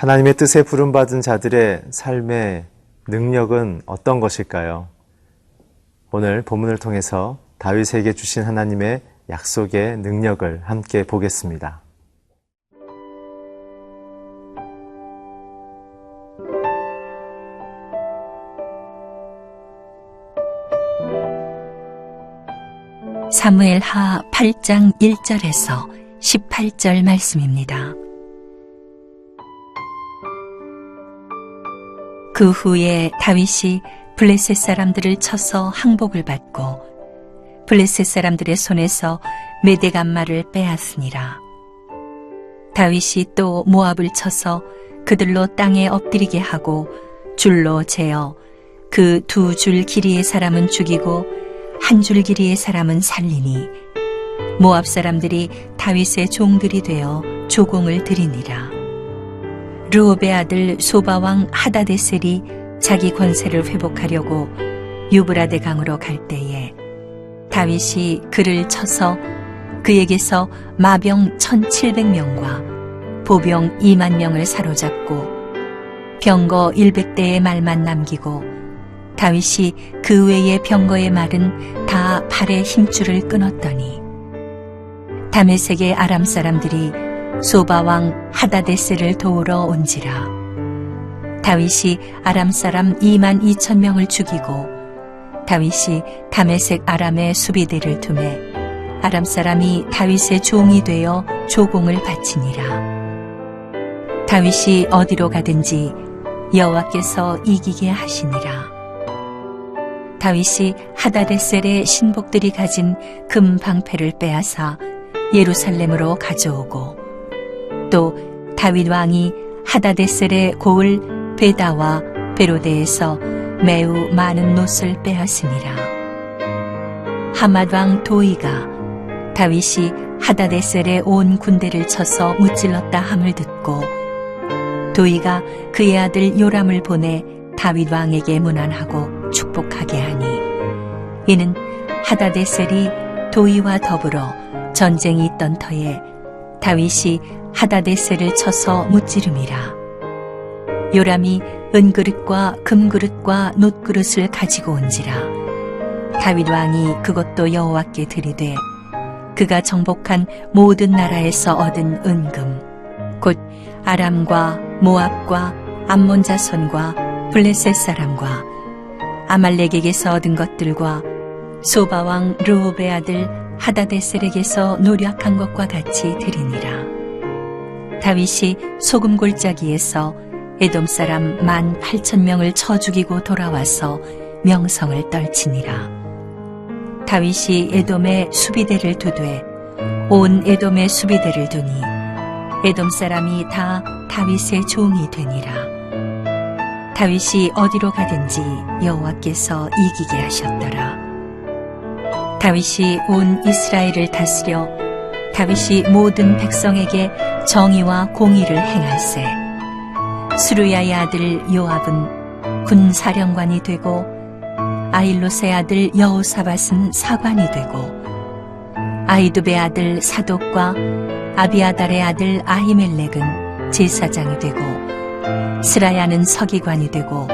하나님의 뜻에 부름받은 자들의 삶의 능력은 어떤 것일까요? 오늘 본문을 통해서 다윗에게 주신 하나님의 약속의 능력을 함께 보겠습니다. 사무엘하 8장 1절에서 18절 말씀입니다. 그 후에 다윗이 블레셋 사람들을 쳐서 항복을 받고 블레셋 사람들의 손에서 메대감마를 빼앗으니라. 다윗이 또 모압을 쳐서 그들로 땅에 엎드리게 하고 줄로 재어 그 2줄 길이의 사람은 죽이고 1줄 길이의 사람은 살리니 모압 사람들이 다윗의 종들이 되어 조공을 드리니라. 르홉의 아들 소바왕 하다데셀이 자기 권세를 회복하려고 유브라데 강으로 갈 때에 다윗이 그를 쳐서 그에게서 마병 1,700명과 보병 2만 명을 사로잡고 병거 100대의 말만 남기고 다윗이 그 외의 병거의 말은 다 팔의 힘줄을 끊었더니 다메섹의 아람 사람들이 소바왕 하다데셀을 도우러 온지라. 다윗이 아람 사람 2만 2천 명을 죽이고 다윗이 다메섹 아람의 수비대를 두매 아람 사람이 다윗의 종이 되어 조공을 바치니라. 다윗이 어디로 가든지 여호와께서 이기게 하시니라. 다윗이 하다데셀의 신복들이 가진 금 방패를 빼앗아 예루살렘으로 가져오고 또 다윗 왕이 하다데셀의 고을 베다와 베로데에서 매우 많은 놋을 빼앗으니라. 하맛 왕 도이가 다윗이 하다데셀의 온 군대를 쳐서 무찔렀다 함을 듣고 도이가 그의 아들 요람을 보내 다윗 왕에게 문안하고 축복하게 하니 이는 하다데셀이 도이와 더불어 전쟁이 있던 터에 다윗이 하다데셀을 쳐서 무찌름이라. 요람이 은그릇과 금그릇과 놋그릇을 가지고 온지라. 다윗 왕이 그것도 여호와께 드리되 그가 정복한 모든 나라에서 얻은 은금 곧 아람과 모압과 암몬 자손과 블레셋 사람과 아말렉에게서 얻은 것들과 소바왕 르홉의 아들 하다데셀에게서 노력한 것과 같이 드리니라. 다윗이 소금 골짜기에서 에돔 사람 18,000명을 쳐 죽이고 돌아와서 명성을 떨치니라. 다윗이 에돔의 수비대를 두되 온 에돔의 수비대를 두니 에돔 사람이 다 다윗의 종이 되니라. 다윗이 어디로 가든지 여호와께서 이기게 하셨더라. 다윗이 온 이스라엘을 다스려 다윗이 모든 백성에게 정의와 공의를 행할세. 스루야의 아들 요압은 군사령관이 되고 아일롯의 아들 여호사밧은 사관이 되고 아히두베의 아들 사독과 아비아달의 아들 아히멜렉은 제사장이 되고 스라야는 서기관이 되고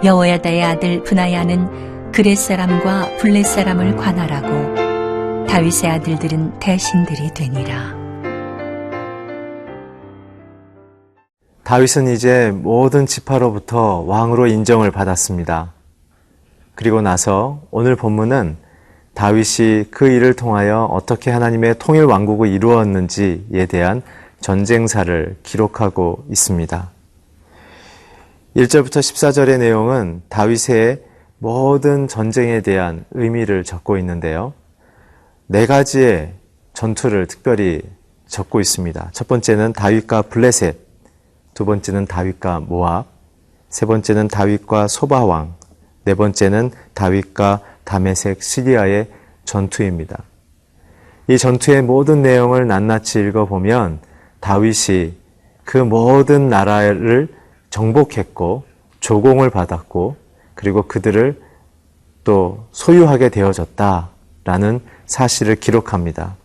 여호야다의 아들 브나야는 그렛 사람과 블렛 사람을 관할하고 다윗의 아들들은 대신들이 되니라. 다윗은 이제 모든 지파로부터 왕으로 인정을 받았습니다. 그리고 나서 오늘 본문은 다윗이 그 일을 통하여 어떻게 하나님의 통일 왕국을 이루었는지에 대한 전쟁사를 기록하고 있습니다. 1절부터 14절의 내용은 다윗의 모든 전쟁에 대한 의미를 적고 있는데요. 4가지의 전투를 특별히 적고 있습니다. 첫 번째는 다윗과 블레셋, 두 번째는 다윗과 모압, 세 번째는 다윗과 소바왕, 네 번째는 다윗과 다메섹 시리아의 전투입니다. 이 전투의 모든 내용을 낱낱이 읽어보면 다윗이 그 모든 나라를 정복했고 조공을 받았고 그리고 그들을 또 소유하게 되어졌다라는 사실을 기록합니다.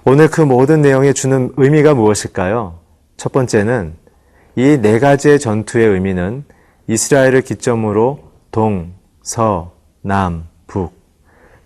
오늘 그 모든 내용이 주는 의미가 무엇일까요? 첫 번째는 이 네 가지의 전투의 의미는 이스라엘을 기점으로 동, 서, 남, 북,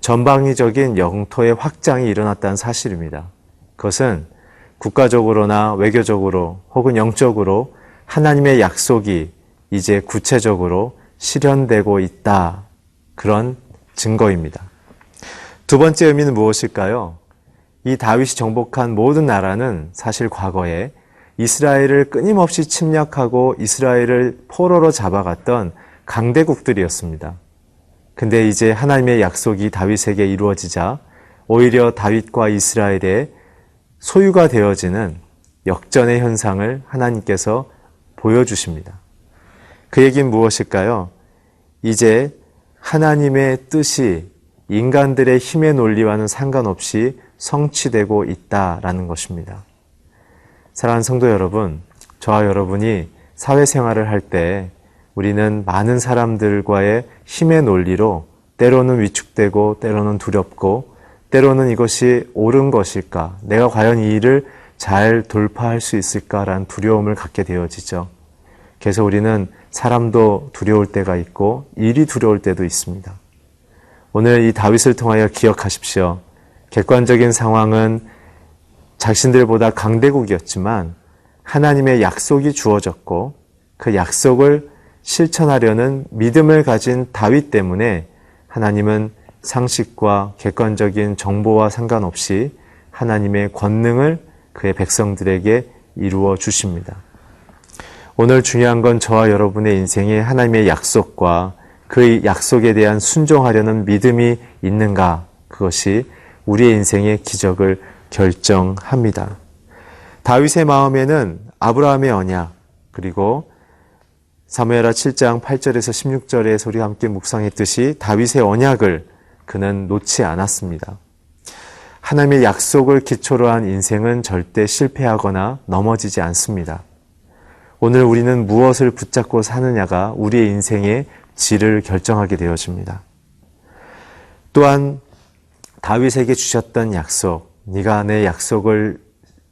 전방위적인 영토의 확장이 일어났다는 사실입니다. 그것은 국가적으로나 외교적으로 혹은 영적으로 하나님의 약속이 이제 구체적으로 실현되고 있다. 그런 증거입니다. 두 번째 의미는 무엇일까요? 이 다윗이 정복한 모든 나라는 사실 과거에 이스라엘을 끊임없이 침략하고 이스라엘을 포로로 잡아갔던 강대국들이었습니다. 근데 이제 하나님의 약속이 다윗에게 이루어지자 오히려 다윗과 이스라엘의 소유가 되어지는 역전의 현상을 하나님께서 보여주십니다. 그 얘기는 무엇일까요? 이제 하나님의 뜻이 인간들의 힘의 논리와는 상관없이 성취되고 있다라는 것입니다. 사랑하는 성도 여러분, 저와 여러분이 사회생활을 할 때 우리는 많은 사람들과의 힘의 논리로 때로는 위축되고 때로는 두렵고 때로는 이것이 옳은 것일까? 내가 과연 이 일을 잘 돌파할 수 있을까라는 두려움을 갖게 되어지죠. 그래서 우리는 사람도 두려울 때가 있고 일이 두려울 때도 있습니다. 오늘 이 다윗을 통하여 기억하십시오. 객관적인 상황은 자신들보다 강대국이었지만 하나님의 약속이 주어졌고 그 약속을 실천하려는 믿음을 가진 다윗 때문에 하나님은 상식과 객관적인 정보와 상관없이 하나님의 권능을 그의 백성들에게 이루어 주십니다. 오늘 중요한 건 저와 여러분의 인생에 하나님의 약속과 그 약속에 대한 순종하려는 믿음이 있는가, 그것이 우리의 인생의 기적을 결정합니다. 다윗의 마음에는 아브라함의 언약, 그리고 사무엘하 7장 8절에서 16절에 우리가 함께 묵상했듯이 다윗의 언약을 그는 놓지 않았습니다. 하나님의 약속을 기초로 한 인생은 절대 실패하거나 넘어지지 않습니다. 오늘 우리는 무엇을 붙잡고 사느냐가 우리의 인생의 질을 결정하게 되어집니다. 또한 다윗에게 주셨던 약속, 네가 내 약속을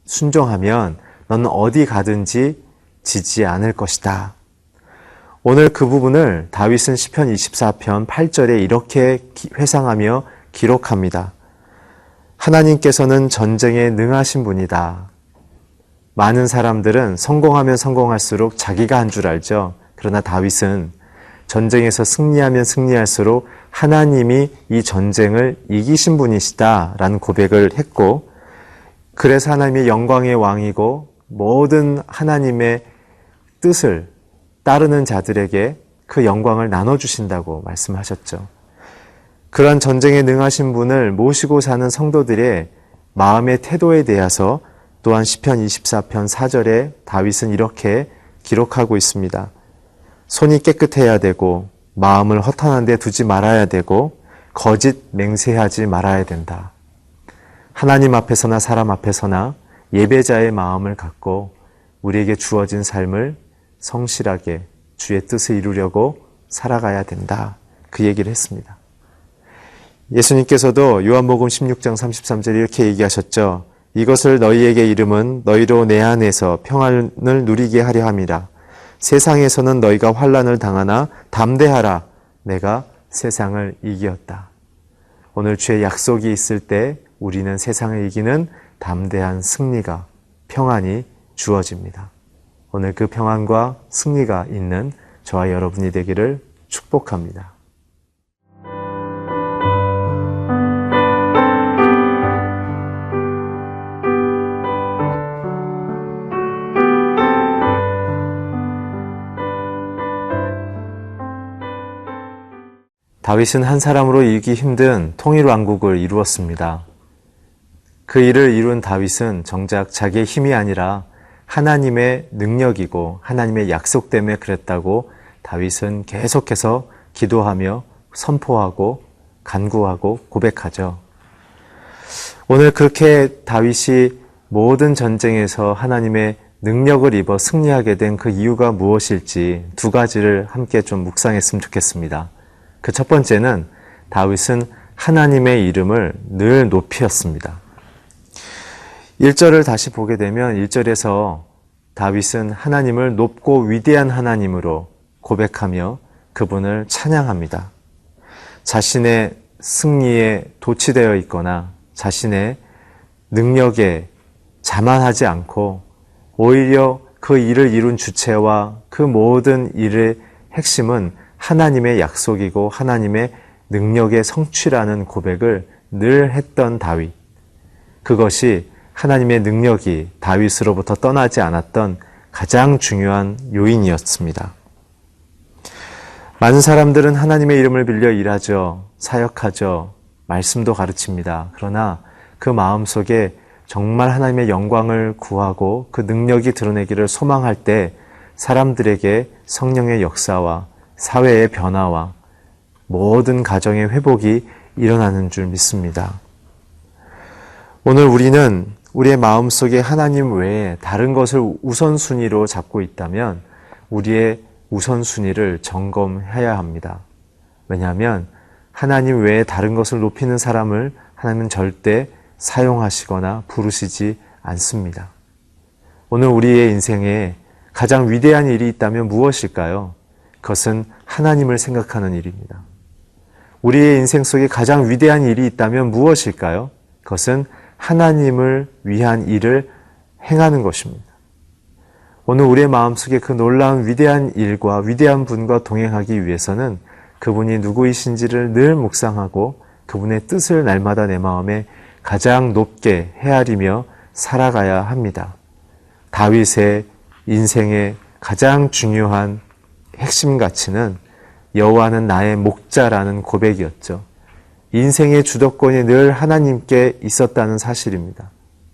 순종하면 너는 어디 가든지 지지 않을 것이다. 오늘 그 부분을 다윗은 시편 24편 8절에 이렇게 회상하며 기록합니다. 하나님께서는 전쟁에 능하신 분이다. 많은 사람들은 성공하면 성공할수록 자기가 한 줄 알죠. 그러나 다윗은 전쟁에서 승리하면 승리할수록 하나님이 이 전쟁을 이기신 분이시다라는 고백을 했고, 그래서 하나님의 영광의 왕이고 모든 하나님의 뜻을 따르는 자들에게 그 영광을 나눠주신다고 말씀하셨죠. 그러한 전쟁에 능하신 분을 모시고 사는 성도들의 마음의 태도에 대해서 또한 시편 24편 4절에 다윗은 이렇게 기록하고 있습니다. 손이 깨끗해야 되고 마음을 허탄한 데 두지 말아야 되고 거짓 맹세하지 말아야 된다. 하나님 앞에서나 사람 앞에서나 예배자의 마음을 갖고 우리에게 주어진 삶을 성실하게 주의 뜻을 이루려고 살아가야 된다. 그 얘기를 했습니다. 예수님께서도 요한복음 16장 33절에 이렇게 얘기하셨죠. 이것을 너희에게 이름은 너희로 내 안에서 평안을 누리게 하려 함이라. 세상에서는 너희가 환난을 당하나 담대하라. 내가 세상을 이기었다. 오늘 주의 약속이 있을 때 우리는 세상을 이기는 담대한 승리가, 평안이 주어집니다. 오늘 그 평안과 승리가 있는 저와 여러분이 되기를 축복합니다. 다윗은 한 사람으로 이기기 힘든 통일 왕국을 이루었습니다. 그 일을 이룬 다윗은 정작 자기의 힘이 아니라 하나님의 능력이고 하나님의 약속 때문에 그랬다고 다윗은 계속해서 기도하며 선포하고 간구하고 고백하죠. 오늘 그렇게 다윗이 모든 전쟁에서 하나님의 능력을 입어 승리하게 된 그 이유가 무엇일지 두 가지를 함께 좀 묵상했으면 좋겠습니다. 그 첫 번째는 다윗은 하나님의 이름을 늘 높이었습니다. 1절을 다시 보게 되면 1절에서 다윗은 하나님을 높고 위대한 하나님으로 고백하며 그분을 찬양합니다. 자신의 승리에 도취되어 있거나 자신의 능력에 자만하지 않고 오히려 그 일을 이룬 주체와 그 모든 일의 핵심은 하나님의 약속이고 하나님의 능력의 성취라는 고백을 늘 했던 다윗. 그것이 하나님의 능력이 다윗으로부터 떠나지 않았던 가장 중요한 요인이었습니다. 많은 사람들은 하나님의 이름을 빌려 일하죠. 사역하죠. 말씀도 가르칩니다. 그러나 그 마음속에 정말 하나님의 영광을 구하고 그 능력이 드러내기를 소망할 때 사람들에게 성령의 역사와 사회의 변화와 모든 가정의 회복이 일어나는 줄 믿습니다. 오늘 우리는 우리의 마음속에 하나님 외에 다른 것을 우선순위로 잡고 있다면 우리의 우선순위를 점검해야 합니다. 왜냐하면 하나님 외에 다른 것을 높이는 사람을 하나님은 절대 사용하시거나 부르시지 않습니다. 오늘 우리의 인생에 가장 위대한 일이 있다면 무엇일까요? 그것은 하나님을 생각하는 일입니다. 우리의 인생 속에 가장 위대한 일이 있다면 무엇일까요? 그것은 하나님을 위한 일을 행하는 것입니다. 오늘 우리의 마음속에 그 놀라운 위대한 일과 위대한 분과 동행하기 위해서는 그분이 누구이신지를 늘 묵상하고 그분의 뜻을 날마다 내 마음에 가장 높게 헤아리며 살아가야 합니다. 다윗의 인생의 가장 중요한 핵심 가치는 여호와는 나의 목자라는 고백이었죠. 인생의 주도권이 늘 하나님께 있었다는 사실입니다.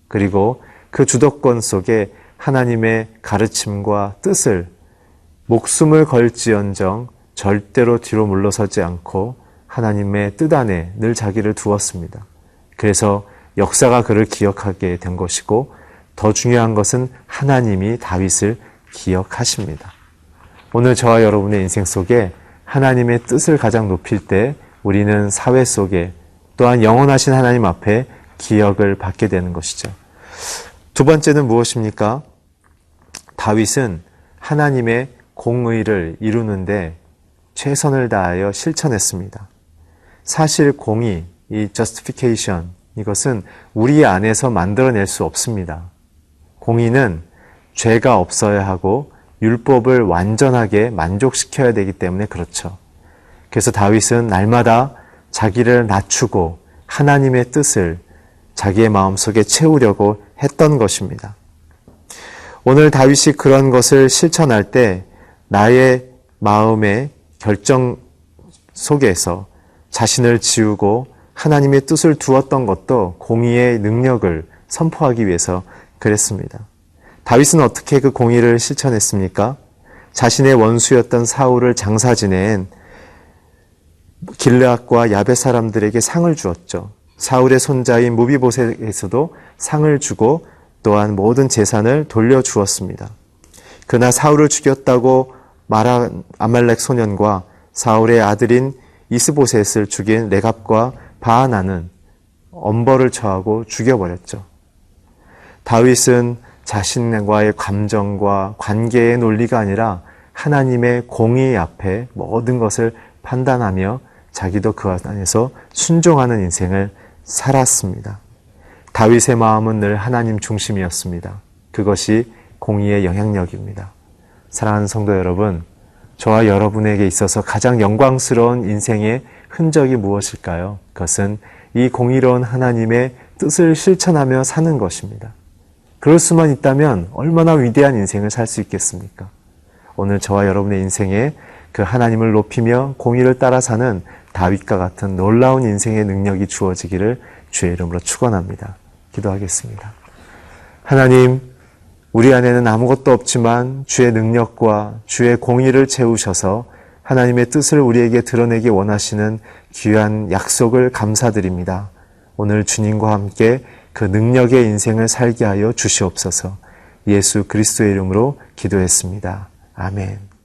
그리고 그 주도권 속에 하나님의 가르침과 뜻을 목숨을 걸지언정 절대로 뒤로 물러서지 않고 하나님의 뜻 안에 늘 자기를 두었습니다. 그래서 역사가 그를 기억하게 된 것이고 더 중요한 것은 하나님이 다윗을 기억하십니다. 오늘 저와 여러분의 인생 속에 하나님의 뜻을 가장 높일 때 우리는 사회 속에 또한 영원하신 하나님 앞에 기억을 받게 되는 것이죠. 두 번째는 무엇입니까? 다윗은 하나님의 공의를 이루는데 최선을 다하여 실천했습니다. 사실 공의, 이 justification, 이것은 우리 안에서 만들어낼 수 없습니다. 공의는 죄가 없어야 하고 율법을 완전하게 만족시켜야 되기 때문에 그렇죠. 그래서 다윗은 날마다 자기를 낮추고 하나님의 뜻을 자기의 마음속에 채우려고 했던 것입니다. 오늘 다윗이 그런 것을 실천할 때 나의 마음의 결정 속에서 자신을 지우고 하나님의 뜻을 두었던 것도 공의의 능력을 선포하기 위해서 그랬습니다. 다윗은 어떻게 그 공의를 실천했습니까? 자신의 원수였던 사울을 장사 지낸 길르앗과 야벳 사람들에게 상을 주었죠. 사울의 손자인 무비보셋에게서도 상을 주고 또한 모든 재산을 돌려주었습니다. 그러나 사울을 죽였다고 말한 아말렉 소년과 사울의 아들인 이스보셋을 죽인 레갑과 바하나는 엄벌을 처하고 죽여버렸죠. 다윗은 자신과의 감정과 관계의 논리가 아니라 하나님의 공의 앞에 모든 것을 판단하며 자기도 그 안에서 순종하는 인생을 살았습니다. 다윗의 마음은 늘 하나님 중심이었습니다. 그것이 공의의 영향력입니다. 사랑하는 성도 여러분, 저와 여러분에게 있어서 가장 영광스러운 인생의 흔적이 무엇일까요? 그것은 이 공의로운 하나님의 뜻을 실천하며 사는 것입니다. 그럴 수만 있다면 얼마나 위대한 인생을 살 수 있겠습니까? 오늘 저와 여러분의 인생에 그 하나님을 높이며 공의를 따라 사는 다윗과 같은 놀라운 인생의 능력이 주어지기를 주의 이름으로 축원합니다. 기도하겠습니다. 하나님, 우리 안에는 아무것도 없지만 주의 능력과 주의 공의를 채우셔서 하나님의 뜻을 우리에게 드러내기 원하시는 귀한 약속을 감사드립니다. 오늘 주님과 함께 그 능력의 인생을 살게 하여 주시옵소서. 예수 그리스도의 이름으로 기도했습니다. 아멘.